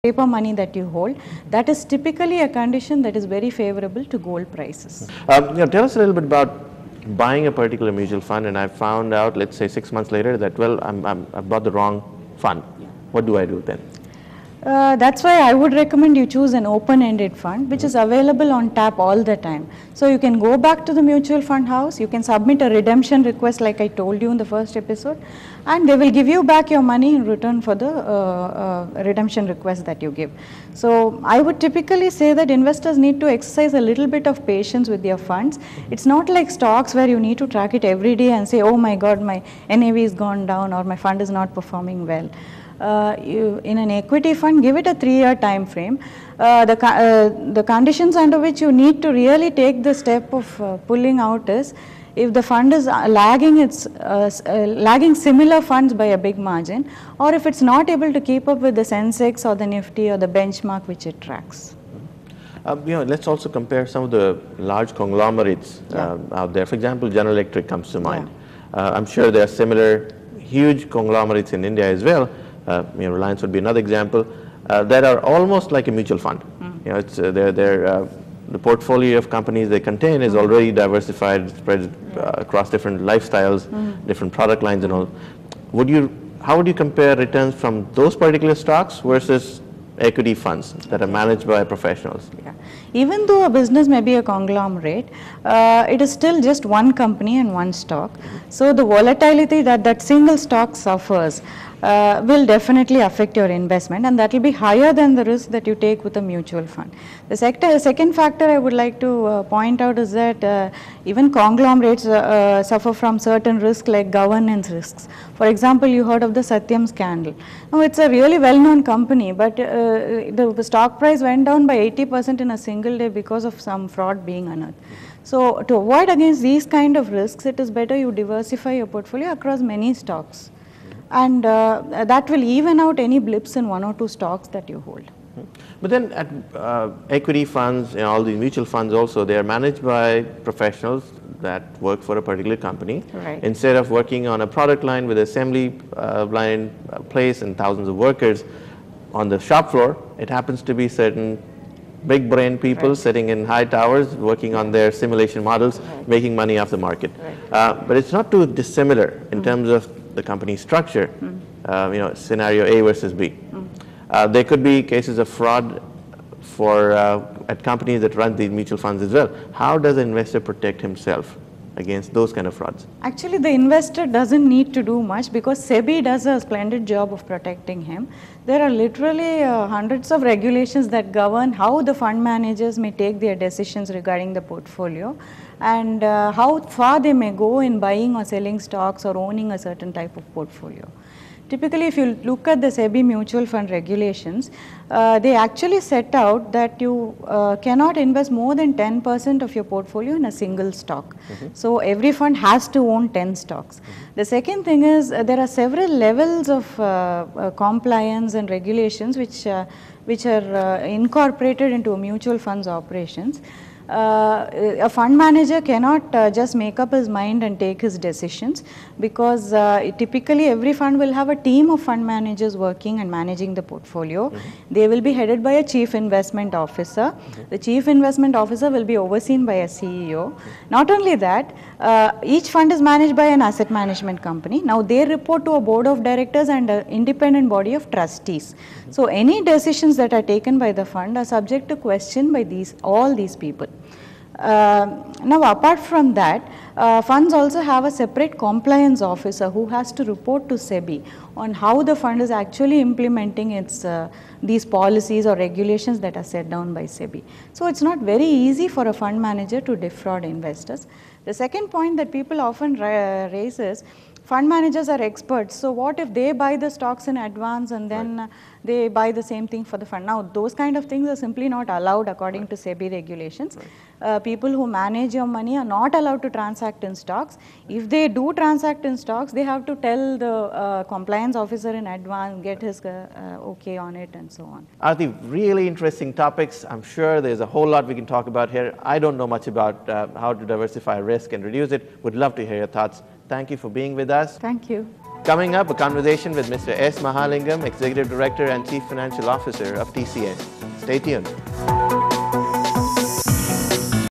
paper money that you hold, that is typically a condition that is very favorable to gold prices. Tell us a little bit about buying a particular mutual fund, and I found out, let's say 6 months later, that, well, I bought the wrong fund. What do I do then? That's why I would recommend you choose an open-ended fund which is available on tap all the time. So you can go back to the mutual fund house, you can submit a redemption request like I told you in the first episode, and they will give you back your money in return for the redemption request that you give. So I would typically say that investors need to exercise a little bit of patience with their funds. It's not like stocks where you need to track it every day and say, oh my God, my NAV is gone down or my fund is not performing well. In an equity fund, give it a 3-year time frame. The conditions under which you need to really take the step of pulling out is if the fund is lagging similar funds by a big margin, or if it's not able to keep up with the Sensex or the Nifty or the benchmark which it tracks. Let's also compare some of the large conglomerates out there. For example, General Electric comes to mind. I'm sure there are similar huge conglomerates in India as well. Reliance would be another example, that are almost like a mutual fund. It's the portfolio of companies they contain is already diversified, spread across different lifestyles, different product lines and all. How would you compare returns from those particular stocks versus equity funds that are managed by professionals? Even though a business may be a conglomerate, it is still just one company and one stock. So the volatility that that single stock suffers will definitely affect your investment, and that will be higher than the risk that you take with a mutual fund. The second factor I would like to point out is that even conglomerates suffer from certain risks like governance risks. For example, you heard of the Satyam scandal. Now, it's a really well-known company, but the stock price went down by 80% in a single day because of some fraud being unearthed. So, to avoid against these kind of risks, it is better you diversify your portfolio across many stocks. And that will even out any blips in 1 or 2 stocks that you hold. But then at equity funds and all these mutual funds also, they are managed by professionals that work for a particular company. Right. Instead of working on a product line with assembly line place and thousands of workers on the shop floor, it happens to be certain big brain people sitting in high towers working on their simulation models, making money off the market. But it's not too dissimilar in terms of the company structure, scenario A versus B. There could be cases of fraud at companies that run these mutual funds as well. How does an investor protect himself against those kind of frauds? Actually, the investor doesn't need to do much because SEBI does a splendid job of protecting him. There are literally hundreds of regulations that govern how the fund managers may take their decisions regarding the portfolio, and how far they may go in buying or selling stocks or owning a certain type of portfolio. Typically, if you look at the SEBI mutual fund regulations, they actually set out that you cannot invest more than 10% of your portfolio in a single stock. So every fund has to own 10 stocks. The second thing is there are several levels of compliance and regulations which are incorporated into a mutual fund's operations. A fund manager cannot just make up his mind and take his decisions, because typically every fund will have a team of fund managers working and managing the portfolio. They will be headed by a chief investment officer. The chief investment officer will be overseen by a CEO. Not only that, each fund is managed by an asset management company. Now they report to a board of directors and an independent body of trustees. So any decisions that are taken by the fund are subject to question by all these people. Now, apart from that, funds also have a separate compliance officer who has to report to SEBI on how the fund is actually implementing these policies or regulations that are set down by SEBI. So it's not very easy for a fund manager to defraud investors. The second point that people often raise is, fund managers are experts, so what if they buy the stocks in advance and then they buy the same thing for the fund? Now, those kind of things are simply not allowed according to SEBI regulations. People who manage your money are not allowed to transact in stocks. If they do transact in stocks, they have to tell the compliance officer in advance, get his okay on it and so on. Aarti, really interesting topics. I'm sure there's a whole lot we can talk about here. I don't know much about how to diversify risk and reduce it. Would love to hear your thoughts. Thank you for being with us. Thank you. Coming up, a conversation with Mr. S. Mahalingam, Executive Director and Chief Financial Officer of TCS. Stay tuned.